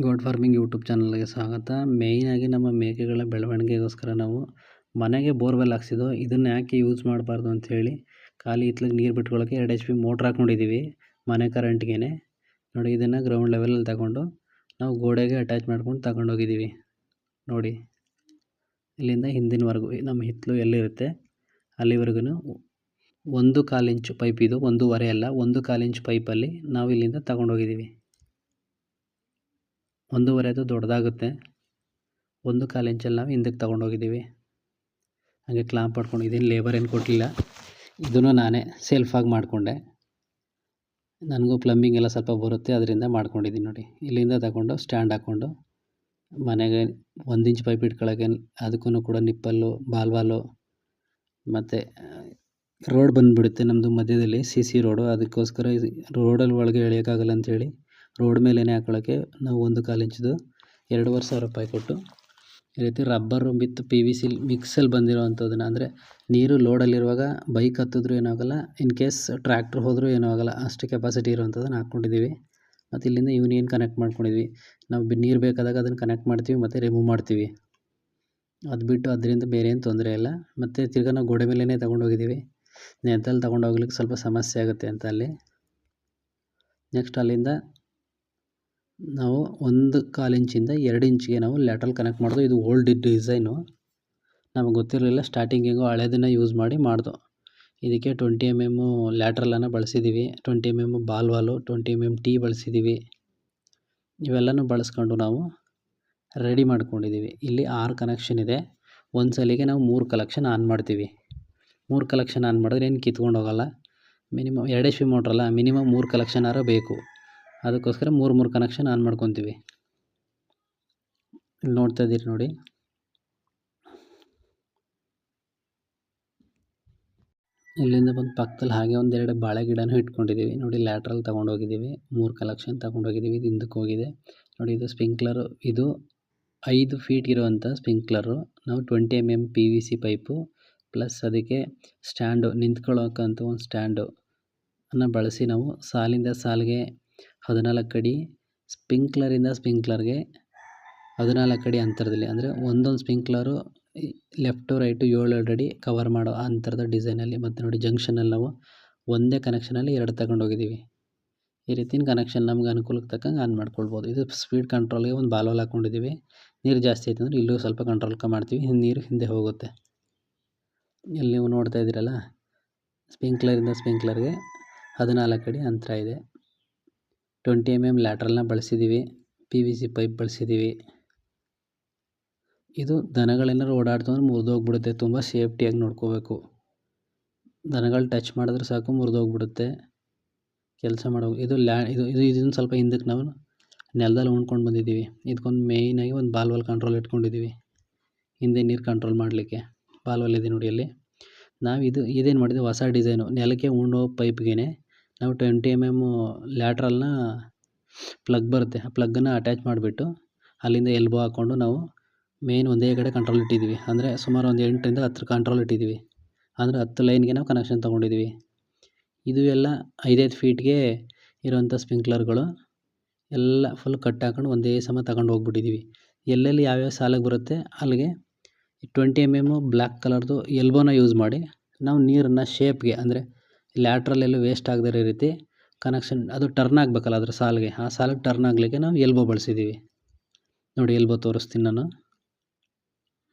ಗೋಟ್ farming YouTube ಚಾನಲ್ಗೆ ಸ್ವಾಗತ. ಮೇಯ್ನಾಗಿ ನಮ್ಮ ಮೇಕೆಗಳ ಬೆಳವಣಿಗೆಗೋಸ್ಕರ ನಾವು ಮನೆಗೆ ಬೋರ್ವೆಲ್ ಹಾಕ್ಸಿದ್ದು. ಇದನ್ನು ಯಾಕೆ ಯೂಸ್ ಮಾಡಬಾರ್ದು ಅಂಥೇಳಿ ಖಾಲಿ ಇತ್ಲಿಗೆ ನೀರು ಬಿಟ್ಕೊಳ್ಳೋಕ್ಕೆ 2 HP ಮೋಟ್ರ್ ಹಾಕ್ಕೊಂಡಿದ್ದೀವಿ ಮನೆ ಕರೆಂಟ್ಗೆ. ನೋಡಿ, ಇದನ್ನು ಗ್ರೌಂಡ್ ಲೆವೆಲಲ್ಲಿ ತಗೊಂಡು ನಾವು ಗೋಡೆಗೆ ಅಟ್ಯಾಚ್ ಮಾಡ್ಕೊಂಡು ತಗೊಂಡೋಗಿದ್ದೀವಿ. ನೋಡಿ, ಇಲ್ಲಿಂದ ಹಿಂದಿನವರೆಗೂ ನಮ್ಮ ಹಿತ್ತಲು ಎಲ್ಲಿರುತ್ತೆ ಅಲ್ಲಿವರೆಗೂ 1/4 ಇಂಚು ಪೈಪ್, ಇದು 1.5 ಅಲ್ಲ 1/4 ಇಂಚು ಪೈಪಲ್ಲಿ ನಾವು ಇಲ್ಲಿಂದ ತಗೊಂಡೋಗಿದ್ದೀವಿ. 1.5 ಅದು ದೊಡ್ಡದಾಗುತ್ತೆ, 1/4 ಇಂಚಲ್ಲಿ ನಾವು ಹಿಂದಕ್ಕೆ ತೊಗೊಂಡೋಗಿದ್ದೀವಿ. ಹಾಗೆ ಕ್ಲಾಂಪ್ ಮಾಡ್ಕೊಂಡು, ಇದೇನು ಲೇಬರ್ ಏನು ಕೊಟ್ಟಿಲ್ಲ, ಇದನ್ನು ನಾನೇ ಸೆಲ್ಫಾಗಿ ಮಾಡಿಕೊಂಡೆ. ನನಗೂ ಪ್ಲಂಬಿಂಗ್ ಎಲ್ಲ ಸ್ವಲ್ಪ ಬರುತ್ತೆ, ಅದರಿಂದ ಮಾಡ್ಕೊಂಡಿದ್ದೀನಿ. ನೋಡಿ, ಇಲ್ಲಿಂದ ತಗೊಂಡು ಸ್ಟ್ಯಾಂಡ್ ಹಾಕ್ಕೊಂಡು ಮನೆಗೆ 1 ಇಂಚ್ ಪೈಪ್ ಇಟ್ಕೊಳ್ಳೋಕೆ, ಅದಕ್ಕೂ ಕೂಡ ನಿಪ್ಪಲ್ಲು, ಬಾಲ್ವಾಲು ಮತ್ತು ರೋಡ್ ಬಂದುಬಿಡುತ್ತೆ ನಮ್ಮದು ಮಧ್ಯದಲ್ಲಿ CC ರೋಡು. ಅದಕ್ಕೋಸ್ಕರ ರೋಡಲ್ಲಿ ಒಳಗೆ ಎಳೆಯೋಕ್ಕಾಗಲ್ಲ ಅಂಥೇಳಿ ರೋಡ್ ಮೇಲೇ ಹಾಕೊಳ್ಳೋಕ್ಕೆ ನಾವು 1/4 ಇಂಚ್ದು 2,500 ರೂಪಾಯಿ ಕೊಟ್ಟು ಈ ರೀತಿ ರಬ್ಬರು ವಿತ್ PVC ಮಿಕ್ಸಲ್ಲಿ ಬಂದಿರೋವಂಥದ್ದನ್ನು, ಅಂದರೆ ನೀರು ಲೋಡಲ್ಲಿರುವಾಗ ಬೈಕ್ ಹತ್ತಿದ್ರೂ ಏನಾಗಲ್ಲ, ಇನ್ ಕೇಸ್ ಟ್ರ್ಯಾಕ್ಟ್ರ್ ಹೋದರೂ ಏನೂ ಆಗಲ್ಲ, ಅಷ್ಟು ಕೆಪಾಸಿಟಿ ಇರೋವಂಥದ್ದನ್ನು ಹಾಕ್ಕೊಂಡಿದ್ದೀವಿ. ಮತ್ತು ಇಲ್ಲಿಂದ ಯೂನಿಯನ್ ಕನೆಕ್ಟ್ ಮಾಡ್ಕೊಂಡಿದ್ವಿ. ನಾವು ನೀರು ಬೇಕಾದಾಗ ಅದನ್ನು ಕನೆಕ್ಟ್ ಮಾಡ್ತೀವಿ ಮತ್ತು ರಿಮೂವ್ ಮಾಡ್ತೀವಿ. ಅದು ಬಿಟ್ಟು ಅದರಿಂದ ಬೇರೆ ಏನು ತೊಂದರೆ ಇಲ್ಲ. ಮತ್ತು ತಿರ್ಗಾ ನಾವು ಗೋಡೆ ಮೇಲೇ ತೊಗೊಂಡೋಗಿದ್ದೀವಿ. ನೆಲದಲ್ಲಿ ತೊಗೊಂಡೋಗ್ಲಿಕ್ಕೆ ಸ್ವಲ್ಪ ಸಮಸ್ಯೆ ಆಗುತ್ತೆ ಅಂತ ಅಲ್ಲಿ. ನೆಕ್ಸ್ಟ್ ಅಲ್ಲಿಂದ ನಾವು 1/4 ಇಂಚಿಂದ 2 ಇಂಚಿಗೆ ನಾವು ಲ್ಯಾಟ್ರಲ್ ಕನೆಕ್ಟ್ ಮಾಡೋದು. ಇದು ಓಲ್ಡ್ ಡಿಸೈನು, ನಮಗೆ ಗೊತ್ತಿರಲಿಲ್ಲ. ಸ್ಟಾರ್ಟಿಂಗಿಗೂ ಹಳೇದನ್ನು ಯೂಸ್ ಮಾಡ್ದು. ಇದಕ್ಕೆ 20 mm ಲ್ಯಾಟ್ರಲನ್ನು ಬಳಸಿದ್ದೀವಿ, 20 mm ball valve, 20 mm T ಬಳಸಿದ್ದೀವಿ. ಇವೆಲ್ಲನೂ ಬಳಸ್ಕೊಂಡು ನಾವು ರೆಡಿ ಮಾಡ್ಕೊಂಡಿದ್ದೀವಿ. ಇಲ್ಲಿ 6 ಕನೆಕ್ಷನ್ ಇದೆ. ಒಂದು ಸಲಿಗೆ ನಾವು 3 ಕಲೆಕ್ಷನ್ ಆನ್ ಮಾಡ್ತೀವಿ. 3 ಕಲೆಕ್ಷನ್ ಆನ್ ಮಾಡಿದ್ರೆ ಏನು ಕಿತ್ಕೊಂಡು ಹೋಗಲ್ಲ. ಮಿನಿಮಮ್ 2 HP ಮೋಟ್ರಲ್ಲ, ಮಿನಿಮಮ್ 3 ಕಲೆಕ್ಷನ್ ಆದರೂ ಬೇಕು. ಅದಕ್ಕೋಸ್ಕರ 3 ಕನೆಕ್ಷನ್ ಆನ್ ಮಾಡ್ಕೊತೀವಿ. ಇಲ್ಲಿ ನೋಡ್ತಾ ಇದ್ದೀರಿ ನೋಡಿ, ಇಲ್ಲಿಂದ ಬಂದು ಪಕ್ಕದಲ್ಲಿ ಹಾಗೆ 1-2 ಬಾಳೆ ಗಿಡನೂ ಇಟ್ಕೊಂಡಿದ್ದೀವಿ. ನೋಡಿ, ಲ್ಯಾಟ್ರಲ್ ತೊಗೊಂಡೋಗಿದ್ದೀವಿ, 3 ಕಲೆಕ್ಷನ್ ತೊಗೊಂಡೋಗಿದ್ದೀವಿ. ಇದು ಹಿಂದಕ್ಕೆ ಹೋಗಿದೆ ನೋಡಿ. ಇದು ಸ್ಪ್ರಿಂಕ್ಲರು, ಇದು 5 ಫೀಟ್ ಇರುವಂಥ ಸ್ಪ್ರಿಂಕ್ಲರು. ನಾವು 20 mm PVC ಪೈಪು ಪ್ಲಸ್ ಅದಕ್ಕೆ ಸ್ಟ್ಯಾಂಡು, ನಿಂತ್ಕೊಳ್ಳೋಕ್ಕಂತೂ ಒಂದು ಸ್ಟ್ಯಾಂಡು ಅನ್ನು ಬಳಸಿ ನಾವು ಸಾಲಿಂದ ಸಾಲಿಗೆ 14 ಅಡಿ, ಸ್ಪ್ರಿಂಕ್ಲರಿಂದ ಸ್ಪ್ರಿಂಕ್ಲರ್ಗೆ 14 ಅಡಿ ಅಂತರದಲ್ಲಿ, ಅಂದರೆ ಒಂದೊಂದು ಸ್ಪ್ರಿಂಕ್ಲರು ಲೆಫ್ಟು ರೈಟು 7 ಅಡಿ ಕವರ್ ಮಾಡೋ ಅಂತರದ ಡಿಸೈನಲ್ಲಿ. ಮತ್ತು ನೋಡಿ, ಜಂಕ್ಷನಲ್ಲಿ ನಾವು ಒಂದೇ ಕನೆಕ್ಷನಲ್ಲಿ 2 ತಗೊಂಡೋಗಿದ್ದೀವಿ. ಈ ರೀತಿಯ ಕನೆಕ್ಷನ್ ನಮ್ಗೆ ಅನುಕೂಲಕ್ಕೆ ತಕ್ಕಂಗೆ ಆನ್ ಮಾಡ್ಕೊಳ್ಬೋದು. ಇದು ಸ್ಪೀಡ್ ಕಂಟ್ರೋಲ್ಗೆ ಒಂದು ಬಾಲ್ವಾಲ್ ಹಾಕ್ಕೊಂಡಿದ್ದೀವಿ. ನೀರು ಜಾಸ್ತಿ ಆಯ್ತು ಅಂದರೆ ಇಲ್ಲೂ ಸ್ವಲ್ಪ ಕಂಟ್ರೋಲ್ ಮಾಡ್ತೀವಿ, ನೀರು ಹಿಂದೆ ಹೋಗುತ್ತೆ. ಇಲ್ಲಿ ನೀವು ನೋಡ್ತಾ ಇದ್ದೀರಲ್ಲ, ಸ್ಪ್ರಿಂಕ್ಲರಿಂದ ಸ್ಪ್ರಿಂಕ್ಲರ್ಗೆ 14 ಅಡಿ ಅಂತರ ಇದೆ. 20 mm ಲ್ಯಾಟ್ರಲ್ನ ಬಳಸಿದ್ದೀವಿ, PVC ಪೈಪ್ ಬಳಸಿದ್ದೀವಿ. ಇದು ದನಗಳೇನಾದ್ರು ಓಡಾಡ್ತು ಅಂದರೆ ಮುರಿದೋಗ್ಬಿಡುತ್ತೆ, ತುಂಬ ಸೇಫ್ಟಿಯಾಗಿ ನೋಡ್ಕೋಬೇಕು. ದನಗಳು ಟಚ್ ಮಾಡಿದ್ರೆ ಸಾಕು ಮುರಿದೋಗ್ಬಿಡುತ್ತೆ ಕೆಲಸ ಮಾಡೋ. ಇದನ್ನು ಸ್ವಲ್ಪ ಹಿಂದಕ್ಕೆ ನಾವು ನೆಲದಲ್ಲಿ ಉಣ್ಕೊಂಡು ಬಂದಿದ್ದೀವಿ. ಇದಕ್ಕೊಂದು ಮೇಯ್ನಾಗಿ ಒಂದು ಬಾಲ್ವಾಲ್ ಕಂಟ್ರೋಲ್ ಇಟ್ಕೊಂಡಿದ್ದೀವಿ, ಹಿಂದೆ ನೀರು ಕಂಟ್ರೋಲ್ ಮಾಡಲಿಕ್ಕೆ. ಬಾಲ್ವಾಲ್ ಇದೆ ನೋಡಿ ಅಲ್ಲಿ. ನಾವು ಇದೇನು ಮಾಡಿದ್ದೀವಿ, ಹೊಸ ಡಿಸೈನು. ನೆಲಕ್ಕೆ ಉಣ್ಣೋ ಪೈಪ್ಗೆ ನಾವು 20 mm ಲ್ಯಾಟ್ರಲ್ನ ಪ್ಲಗ್ ಬರುತ್ತೆ, ಆ ಪ್ಲಗ್ಗನ್ನು ಅಟ್ಯಾಚ್ ಮಾಡಿಬಿಟ್ಟು ಅಲ್ಲಿಂದ ಎಲ್ಬೋ ಹಾಕ್ಕೊಂಡು ನಾವು ಮೇನ್ ಒಂದೇ ಕಡೆ ಕಂಟ್ರೋಲ್ ಇಟ್ಟಿದ್ದೀವಿ. ಅಂದರೆ ಸುಮಾರು ಒಂದು 8ರಿಂದ 10 ಕಂಟ್ರೋಲ್ ಇಟ್ಟಿದ್ದೀವಿ. ಅಂದರೆ 10 ಲೈನ್ಗೆ ನಾವು ಕನೆಕ್ಷನ್ ತೊಗೊಂಡಿದ್ದೀವಿ. ಇದು ಎಲ್ಲ 5-5 ಫೀಟ್ಗೆ ಇರೋವಂಥ ಸ್ಪ್ರಿಂಕ್ಲರ್ಗಳು ಎಲ್ಲ ಫುಲ್ ಕಟ್ ಹಾಕೊಂಡು ಒಂದೇ ಸಮ ತಗೊಂಡು ಹೋಗ್ಬಿಟ್ಟಿದ್ದೀವಿ. ಎಲ್ಲೆಲ್ಲಿ ಯಾವ್ಯಾವ ಸಾಲಿಗೆ ಬರುತ್ತೆ ಅಲ್ಲಿಗೆ 20 mm ಬ್ಲ್ಯಾಕ್ ಕಲರ್ದು ಎಲ್ಬೋನ ಯೂಸ್ ಮಾಡಿ ನಾವು ನೀರನ್ನು ಶೇಪ್ಗೆ, ಅಂದರೆ ಲ್ಯಾಟ್ರಲ್ ಎಲ್ಲೂ ವೇಸ್ಟ್ ಆಗದೇ ಇರೋ ರೀತಿ ಕನೆಕ್ಷನ್, ಅದು ಟರ್ನ್ ಆಗಬೇಕಲ್ಲ ಅದ್ರ ಸಾಲಿಗೆ, ಆ ಸಾಲಿಗೆ ಟರ್ನ್ ಆಗಲಿಕ್ಕೆ ನಾವು ಎಲ್ಬೋ ಬಳಸಿದ್ದೀವಿ. ನೋಡಿ, ಎಲ್ಬೋ ತೋರಿಸ್ತೀನಿ ನಾನು.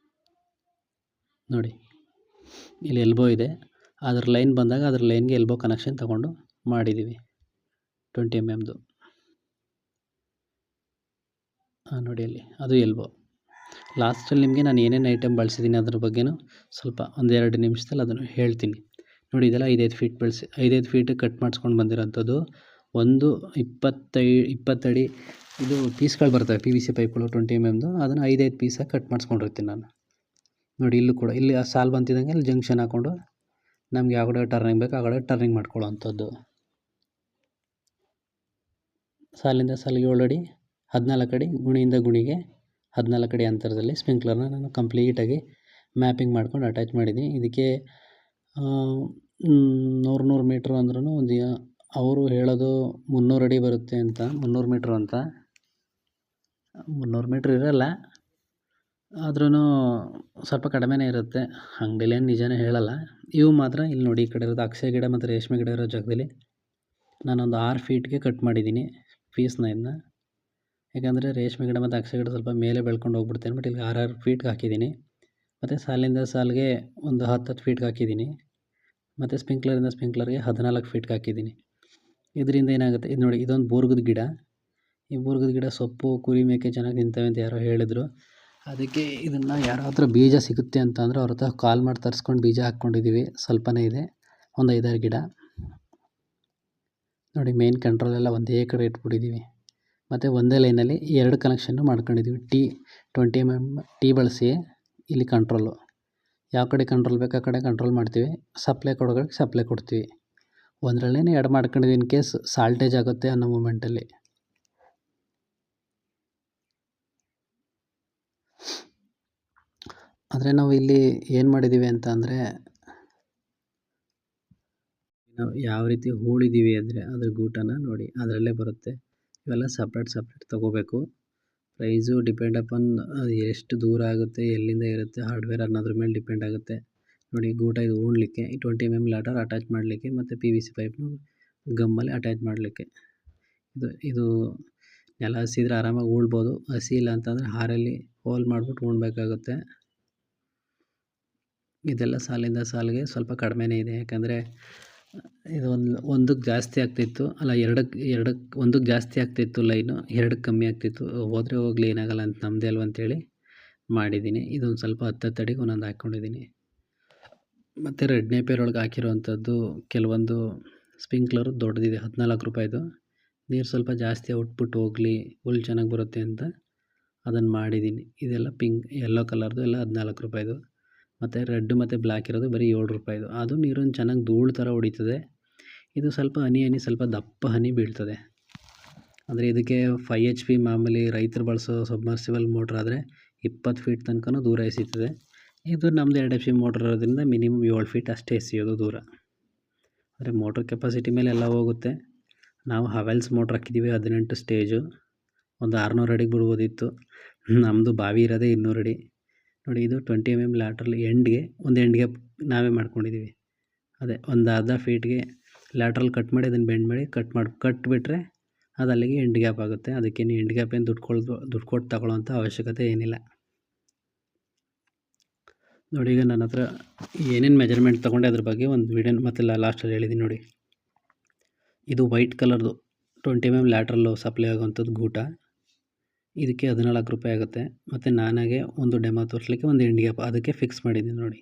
ನೋಡಿ, ಇಲ್ಲಿ ಎಲ್ಬೋ ಇದೆ, ಅದರ ಲೈನ್ ಬಂದಾಗ ಅದರ ಲೈನ್ಗೆ ಎಲ್ಬೋ ಕನೆಕ್ಷನ್ ತಗೊಂಡು ಮಾಡಿದ್ದೀವಿ 20 mmದು. ನೋಡಿ ಅಲ್ಲಿ, ಅದು ಎಲ್ಬೋ. ಲಾಸ್ಟಲ್ಲಿ ನಿಮಗೆ ನಾನು ಏನೇನು ಐಟಮ್ ಬಳಸಿದ್ದೀನಿ ಅದ್ರ ಬಗ್ಗೆನೂ ಸ್ವಲ್ಪ 1-2 ನಿಮಿಷದಲ್ಲಿ ಅದನ್ನು ಹೇಳ್ತೀನಿ. ನೋಡಿ, ಇದೆಲ್ಲ 5-5 ಫೀಟ್ 5-5 ಫೀಟ್ ಕಟ್ ಮಾಡಿಸ್ಕೊಂಡು ಬಂದಿರೋಂಥದ್ದು. ಒಂದು 20 ಅಡಿ ಇದು ಪೀಸ್ಗಳು ಬರ್ತವೆ, PVC ಪೈಪ್ಗಳು 20 mmದು. ಅದನ್ನು 5-5 ಪೀಸಾಗಿ ಕಟ್ ಮಾಡಿಸ್ಕೊಂಡಿರ್ತೀನಿ ನಾನು. ನೋಡಿ, ಇಲ್ಲೂ ಕೂಡ ಇಲ್ಲಿ ಆ ಸಾಲು ಬಂತಿದ್ದಂಗೆ ಅಲ್ಲಿ ಜಂಕ್ಷನ್ ಹಾಕ್ಕೊಂಡು ನಮ್ಗೆ ಯಾವ ಕಡೆ ಟರ್ನಿಂಗ್ ಬೇಕು ಆ ಕಡೆ ಟರ್ನಿಂಗ್ ಮಾಡ್ಕೊಳ್ಳೋ ಅಂಥದ್ದು. ಸಾಲಿಂದ ಸಾಲಿಗೆ 7 ಅಡಿ, 14 ಅಡಿ, ಗುಣಿಯಿಂದ ಗುಣಿಗೆ 14 ಅಡಿ ಅಂತರದಲ್ಲಿ ಸ್ಪ್ರಿಂಕ್ಲರ್ನ ನಾನು ಕಂಪ್ಲೀಟಾಗಿ ಮ್ಯಾಪಿಂಗ್ ಮಾಡ್ಕೊಂಡು ಅಟ್ಯಾಚ್ ಮಾಡಿದ್ದೀನಿ. ಇದಕ್ಕೆ 100 ಮೀಟ್ರ್ ಅಂದ್ರೂ ಒಂದು, ಅವರು ಹೇಳೋದು 300 ಅಡಿ ಬರುತ್ತೆ ಅಂತ, 300 ಮೀಟ್ರ್ ಅಂತ. 300 ಮೀಟ್ರ್ ಇರಲ್ಲ, ಆದ್ರೂ ಸ್ವಲ್ಪ ಕಡಿಮೆನೇ ಇರುತ್ತೆ. ಅಂಗಡಿಲಿ ಏನು ನಿಜಾನೇ ಹೇಳಲ್ಲ. ಇವು ಮಾತ್ರ ಇಲ್ಲಿ ನೋಡಿ, ಈ ಕಡೆ ಇರೋದು ಅಗಸೆ ಗಿಡ ಮತ್ತು ರೇಷ್ಮೆ ಗಿಡ ಇರೋ ಜಾಗದಲ್ಲಿ ನಾನೊಂದು 6 ಫೀಟ್ಗೆ ಕಟ್ ಮಾಡಿದ್ದೀನಿ ಪೀಸ್ನ. ಇದನ್ನ ಯಾಕಂದರೆ ರೇಷ್ಮೆ ಗಿಡ ಮತ್ತು ಅಗಸೆ ಗಿಡ ಸ್ವಲ್ಪ ಮೇಲೆ ಬೆಳ್ಕೊಂಡು ಹೋಗ್ಬಿಡುತ್ತೆ ಅಂದ್ಬಿಟ್ಟು ಇಲ್ಲಿ 6 ಫೀಟ್ಗೆ ಹಾಕಿದ್ದೀನಿ. ಮತ್ತು ಸಾಲಿಂದ ಸಾಲಿಗೆ ಒಂದು 10 ಫೀಟ್ಗೆ ಹಾಕಿದ್ದೀನಿ. ಮತ್ತು ಸ್ಪ್ರಿಂಕ್ಲರಿಂದ ಸ್ಪ್ರಿಂಕ್ಲರ್ಗೆ 14 ಫೀಟ್ಗೆ ಹಾಕಿದ್ದೀನಿ. ಇದರಿಂದ ಏನಾಗುತ್ತೆ, ಇದು ನೋಡಿ, ಇದೊಂದು ಬೂರ್ಗದ ಗಿಡ. ಈ ಬೂರ್ಗದ ಗಿಡ ಸೊಪ್ಪು ಕುರಿ ಮೇಕೆ ಚೆನ್ನಾಗಿ ತಿಂತವೆ ಅಂತ ಯಾರೋ ಹೇಳಿದ್ರು. ಅದಕ್ಕೆ ಇದನ್ನು ಯಾರ ಹತ್ರ ಬೀಜ ಸಿಗುತ್ತೆ ಅಂತ ಅಂದರೆ ಅವ್ರ ಹತ್ರ ಕಾಲ್ ಮಾಡಿ ತರಿಸ್ಕೊಂಡು ಬೀಜ ಹಾಕ್ಕೊಂಡಿದ್ದೀವಿ. ಸ್ವಲ್ಪನೇ ಇದೆ, ಒಂದು 5-6 ಗಿಡ. ನೋಡಿ, ಮೇನ್ ಕಂಟ್ರೋಲ್ ಎಲ್ಲ ಒಂದೇ ಕಡೆ ಇಟ್ಬಿಟ್ಟಿದ್ದೀವಿ. ಮತ್ತು ಒಂದೇ ಲೈನಲ್ಲಿ 2 ಕನೆಕ್ಷನ್ನು ಮಾಡ್ಕೊಂಡಿದ್ದೀವಿ. 20 mm T ಬಳಸಿ ಇಲ್ಲಿ ಕಂಟ್ರೋಲು. ಯಾವ ಕಡೆ ಕಂಟ್ರೋಲ್ ಬೇಕು ಆ ಕಡೆ ಕಂಟ್ರೋಲ್ ಮಾಡ್ತೀವಿ. ಸಪ್ಲೈ ಕೊಡೋಗಳಿಗೆ ಸಪ್ಲೈ ಕೊಡ್ತೀವಿ. ಒಂದರಲ್ಲೇ ಎರಡು ಮಾಡ್ಕೊಂಡಿದ್ದೀವಿ ಇನ್ ಕೇಸ್ ಸಾಲ್ಟೇಜ್ ಆಗುತ್ತೆ ಅನ್ನೋ ಮೂಮೆಂಟಲ್ಲಿ. ಆದರೆ ನಾವು ಇಲ್ಲಿ ಏನು ಮಾಡಿದ್ದೀವಿ ಅಂತ ಅಂದರೆ, ನಾವು ಯಾವ ರೀತಿ ಹೂಳಿದ್ದೀವಿ ಅಂದರೆ ಅದ್ರ ಗೂಟನ ನೋಡಿ, ಅದರಲ್ಲೇ ಬರುತ್ತೆ. ಇವೆಲ್ಲ ಸಪ್ರೇಟ್ ತೊಗೋಬೇಕು. ಪ್ರೈಸು ಡಿಪೆಂಡ್ ಅಪಾನ್ ಅದು ಎಷ್ಟು ದೂರ ಆಗುತ್ತೆ, ಎಲ್ಲಿಂದ ಇರುತ್ತೆ, ಹಾರ್ಡ್ವೇರ್ ಅನ್ನೋದ್ರ ಮೇಲೆ ಡಿಪೆಂಡ್ ಆಗುತ್ತೆ. ನೋಡಿ, ಗೂಟ ಇದು ಹೂಳಲಿಕ್ಕೆ, ಈ 20 mm ಲಾಡರ್ ಅಟ್ಯಾಚ್ ಮಾಡಲಿಕ್ಕೆ, ಮತ್ತು PVC ಪೈಪ್ನು ಗಮ್ಮಲ್ಲಿ ಅಟ್ಯಾಚ್ ಮಾಡಲಿಕ್ಕೆ. ಇದು ನೆಲ ಹಸಿದ್ರೆ ಆರಾಮಾಗಿ ಹೂಳ್ಬೋದು. ಹಸಿ ಇಲ್ಲ ಅಂತಂದರೆ ಹಾರಲ್ಲಿ ಹೋಲ್ ಮಾಡಿಬಿಟ್ಟು ಹೂಳ್ಬೇಕಾಗುತ್ತೆ. ಇದೆಲ್ಲ ಸಾಲಿಂದ ಸಾಲಿಗೆ ಸ್ವಲ್ಪ ಕಡಿಮೆನೇ ಇದೆ. ಯಾಕಂದರೆ ಇದು ಒಂದಕ್ಕೆ ಜಾಸ್ತಿ ಆಗ್ತಿತ್ತು, ಅಲ್ಲ ಒಂದಕ್ಕೆ ಜಾಸ್ತಿ ಆಗ್ತಿತ್ತು ಲೈನು, 2ಕ್ಕೆ ಕಮ್ಮಿ ಆಗ್ತಿತ್ತು. ಹೋದರೆ ಹೋಗಲಿ, ಏನಾಗಲ್ಲ ಅಂತ ನಮ್ಮದೇ ಅಲ್ವ ಅಂತೇಳಿ ಮಾಡಿದ್ದೀನಿ. ಇದೊಂದು ಸ್ವಲ್ಪ 10 ಅಡಿಗೆ ಒಂದೊಂದು ಹಾಕ್ಕೊಂಡಿದ್ದೀನಿ. ಮತ್ತು ರೆಡ್ ನೇಪಿಯರ್ ಒಳಗೆ ಹಾಕಿರೋವಂಥದ್ದು ಕೆಲವೊಂದು ಸ್ಪ್ರಿಂಕ್ಲರು ದೊಡ್ಡದಿದೆ, 14 ರೂಪಾಯಿದು. ನೀರು ಸ್ವಲ್ಪ ಜಾಸ್ತಿ ಔಟ್ಪುಟ್ ಹೋಗಲಿ, ಹುಲ್ ಚೆನ್ನಾಗಿ ಬರುತ್ತೆ ಅಂತ ಅದನ್ನು ಮಾಡಿದ್ದೀನಿ. ಇದೆಲ್ಲ ಯೆಲ್ಲೋ ಕಲರ್ದು ಎಲ್ಲ 14 ರೂಪಾಯಿದು. ಮತ್ತು ರೆಡ್ ಮತ್ತು ಬ್ಲ್ಯಾಕ್ ಇರೋದು ಬರೀ 7 ರೂಪಾಯಿದು. ಅದು ನೀರನ್ನು ಚೆನ್ನಾಗಿ ಧೂಳು ಥರ ಹೊಡಿತದೆ. ಇದು ಸ್ವಲ್ಪ ಹನಿ ಸ್ವಲ್ಪ ದಪ್ಪ ಹನಿ ಬೀಳ್ತದೆ. ಅಂದರೆ ಇದಕ್ಕೆ 5 HP ಮಾಮೂಲಿ ರೈತರು ಬಳಸೋ ಸಬ್ಮರ್ಸಿಬಲ್ ಮೋಟ್ರ್ ಆದರೆ 20 ಫೀಟ್ ತನಕನೂ ದೂರ ಎಸೀತದೆ. ಇದು ನಮ್ಮದು 2 HP ಮೋಟ್ರ್ ಇರೋದ್ರಿಂದ ಮಿನಿಮಮ್ 7 ಫೀಟ್ ಅಷ್ಟೇ ಎಸೆಯೋದು ದೂರ. ಅಂದರೆ ಮೋಟ್ರ್ ಕೆಪಾಸಿಟಿ ಮೇಲೆ ಎಲ್ಲ ಹೋಗುತ್ತೆ. ನಾವು ಹವೆಲ್ಸ್ ಮೋಟ್ರ್ ಹಾಕಿದ್ದೀವಿ, 18 ಸ್ಟೇಜು. ಒಂದು 600 ಅಡಿಗೆ ಬಿಡ್ಬೋದಿತ್ತು. ನಮ್ಮದು ಬಾವಿ ಇರೋದೇ 200 ಅಡಿ. ನೋಡಿ, ಇದು 20 mm ಲ್ಯಾಟ್ರಲ್ ಒಂದು ಎಂಡ್ ಗ್ಯಾಪ್ ನಾವೇ ಮಾಡ್ಕೊಂಡಿದ್ದೀವಿ. ಅದೇ ಒಂದು ಅರ್ಧ ಫೀಟ್ಗೆ ಲ್ಯಾಟ್ರಲ್ ಕಟ್ ಮಾಡಿ ಅದನ್ನು ಬೆಂಡ್ ಮಾಡಿ ಕಟ್ಬಿಟ್ರೆ ಅದು ಅಲ್ಲಿಗೆ ಎಂಡ್ ಗ್ಯಾಪ್ ಆಗುತ್ತೆ. ಅದಕ್ಕೇನು ಎಂಡ್ ಗ್ಯಾಪ್ ಏನು ದುಡ್ಡು ಕೊಟ್ಟು ತಗೊಳ್ಳೋಂಥ ಅವಶ್ಯಕತೆ ಏನಿಲ್ಲ. ನೋಡಿ, ಈಗ ನನ್ನ ಹತ್ರ ಏನೇನು ಮೆಜರ್ಮೆಂಟ್ ತೊಗೊಂಡೆ ಅದ್ರ ಬಗ್ಗೆ ಒಂದು ವಿಡಿಯೋ ಮತ್ತೆ ಲಾಸ್ಟಲ್ಲಿ ಹೇಳಿದ್ದೀನಿ ನೋಡಿ. ಇದು ವೈಟ್ ಕಲರ್ದು 20 mm ಲ್ಯಾಟ್ರಲ್ಲು ಸಪ್ಲೈ ಆಗುವಂಥದ್ದು ಗೂಟ. ಇದಕ್ಕೆ 14 ರೂಪಾಯಿ ಆಗುತ್ತೆ. ಮತ್ತು ನಾನಾಗೆ ಒಂದು ಡೆಮೋ ತೋರಿಸ್ಲಿಕ್ಕೆ ಒಂದು ಎಂಡ್ ಗ್ಯಾಪ್ ಅದಕ್ಕೆ ಫಿಕ್ಸ್ ಮಾಡಿದ್ದೀನಿ ನೋಡಿ.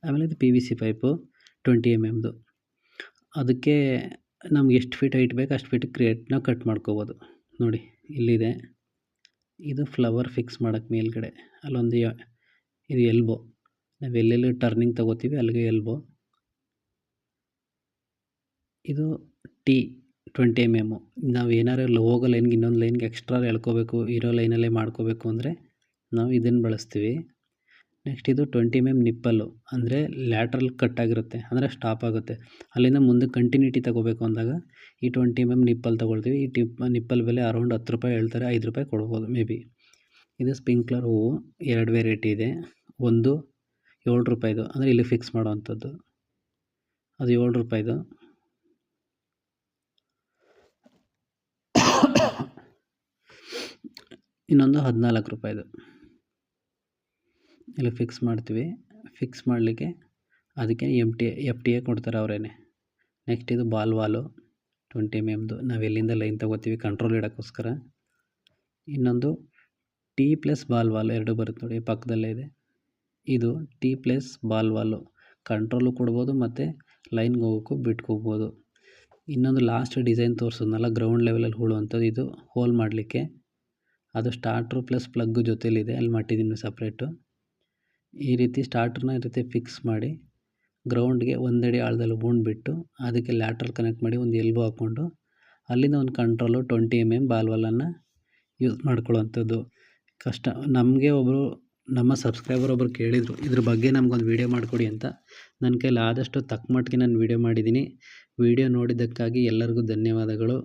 ಆಮೇಲೆ ಇದು PVC ಪೈಪು 20 mmದು. ಅದಕ್ಕೆ ನಮ್ಗೆ ಎಷ್ಟು ಫೀಟ್ ಹೈಟ್ ಬೇಕು ಅಷ್ಟು ಫೀಟ್ ನಾವು ಕಟ್ ಮಾಡ್ಕೋಬೋದು. ನೋಡಿ, ಇಲ್ಲಿದೆ. ಇದು ಫ್ಲವರ್ ಫಿಕ್ಸ್ ಮಾಡೋಕ್ಕೆ ಮೇಲ್ಗಡೆ ಅಲ್ಲೊಂದು ಇದು ಎಲ್ಬೋ. ನಾವು ಎಲ್ಲೆಲ್ಲಿ ಟರ್ನಿಂಗ್ ತೊಗೋತೀವಿ ಅಲ್ಲಿಗೆ ಎಲ್ಬೋ. ಇದು 20 mm. ನಾವು ಏನಾರು ಹೋಗೋ ಲೈನ್ಗೆ ಇನ್ನೊಂದು ಲೈನ್ಗೆ ಎಕ್ಸ್ಟ್ರಾ ಎಳ್ಕೋಬೇಕು, ಇರೋ ಲೈನಲ್ಲೇ ಮಾಡ್ಕೋಬೇಕು ಅಂದರೆ ನಾವು ಇದನ್ನು ಬಳಸ್ತೀವಿ. ನೆಕ್ಸ್ಟ್ ಇದು 20 mm ನಿಪ್ಪಲ್ಲು, ಅಂದರೆ ಲ್ಯಾಟ್ರಲ್ ಕಟ್ ಆಗಿರುತ್ತೆ, ಅಂದರೆ ಸ್ಟಾಪ್ ಆಗುತ್ತೆ. ಅಲ್ಲಿಂದ ಮುಂದೆ ಕಂಟಿನ್ಯೂಟಿ ತೊಗೋಬೇಕು ಅಂದಾಗ ಈ 20 mm ನಿಪ್ಪಲ್ ತೊಗೊಳ್ತೀವಿ. ಈ ನಿಪ್ಪಲ್ ಬೆಲೆ ಅರೌಂಡ್ 10 ರೂಪಾಯಿ ಹೇಳ್ತಾರೆ, 5 ರೂಪಾಯಿ ಕೊಡ್ಬೋದು ಮೇ ಬಿ. ಇದು ಸ್ಪ್ರಿಂಕ್ಲರ್ ಹೂವು 2 ವೆರೈಟಿ ಇದೆ. ಒಂದು 7 ರೂಪಾಯಿದು, ಅಂದರೆ ಇಲ್ಲಿ ಫಿಕ್ಸ್ ಮಾಡೋವಂಥದ್ದು, ಅದು 7 ರೂಪಾಯಿದು. ಇನ್ನೊಂದು 14 ರೂಪಾಯಿದು. ಇಲ್ಲಿ ಫಿಕ್ಸ್ ಮಾಡ್ತೀವಿ. ಫಿಕ್ಸ್ ಮಾಡಲಿಕ್ಕೆ ಅದಕ್ಕೆ FTA ಕೊಡ್ತಾರೆ ಅವರೇನೆ. ನೆಕ್ಸ್ಟ್ ಇದು ಬಾಲ್ ವಾಲು 20 mmದು. ನಾವು ಎಲ್ಲಿಂದ ಲೈನ್ ತೊಗೋತೀವಿ ಕಂಟ್ರೋಲ್ ಇಡೋಕ್ಕೋಸ್ಕರ. ಇನ್ನೊಂದು T+ ಬಾಲ್ ವಾಲ್ 2 ಬರುತ್ತೆ ನೋಡಿ, ಪಕ್ಕದಲ್ಲೇ ಇದೆ. ಇದು T+ ಬಾಲ್ ವಾಲು ಕಂಟ್ರೋಲು ಕೊಡ್ಬೋದು ಮತ್ತು ಲೈನ್ಗೆ ಹೋಗೋಕ್ಕೂ ಬಿಟ್ಕೋಬೋದು. ಇನ್ನೊಂದು ಲಾಸ್ಟ್ ಡಿಸೈನ್ ತೋರಿಸೋದ್ನಲ್ಲ ಗ್ರೌಂಡ್ ಲೆವೆಲಲ್ಲಿ ಹೂಳುವಂಥದ್ದು, ಇದು ಹೋಲ್ ಮಾಡಲಿಕ್ಕೆ. ಅದು ಸ್ಟಾರ್ಟ್ರು ಪ್ಲಸ್ ಪ್ಲಗ್ಗು ಜೊತೆಲಿದೆ, ಅಲ್ಲಿ ಮಟ್ಟಿದ್ದೀನಿ ಸಪ್ರೇಟು. ಈ ರೀತಿ ಸ್ಟಾರ್ಟ್ರನ್ನ ಈ ರೀತಿ ಫಿಕ್ಸ್ ಮಾಡಿ ಗ್ರೌಂಡ್ಗೆ 1 ಅಡಿ ಆಳದಲ್ಲಿ ಹೂಣ್ಬಿಟ್ಟು ಅದಕ್ಕೆ ಲ್ಯಾಟ್ರಲ್ ಕನೆಕ್ಟ್ ಮಾಡಿ ಒಂದು ಎಲ್ಬೋ ಹಾಕ್ಕೊಂಡು ಅಲ್ಲಿಂದ ಒಂದು ಕಂಟ್ರೋಲು 20 mm ಬಾಲ್ ವಾಲನ್ನು ಯೂಸ್ ಮಾಡ್ಕೊಳ್ಳೋವಂಥದ್ದು. ನಮಗೆ ನಮ್ಮ ಸಬ್ಸ್ಕ್ರೈಬರ್ ಒಬ್ಬರು ಕೇಳಿದರು, ಇದ್ರ ಬಗ್ಗೆ ನಮಗೊಂದು ವೀಡಿಯೋ ಮಾಡಿಕೊಡಿ ಅಂತ. ನನ್ನ ಕೈಲಿ ಆದಷ್ಟು ತಕ್ಕ ಮಟ್ಟಿಗೆ ನಾನು ವೀಡಿಯೋ ಮಾಡಿದ್ದೀನಿ. ವೀಡಿಯೋ ನೋಡಿದ್ದಕ್ಕಾಗಿ ಎಲ್ಲರಿಗೂ ಧನ್ಯವಾದಗಳು.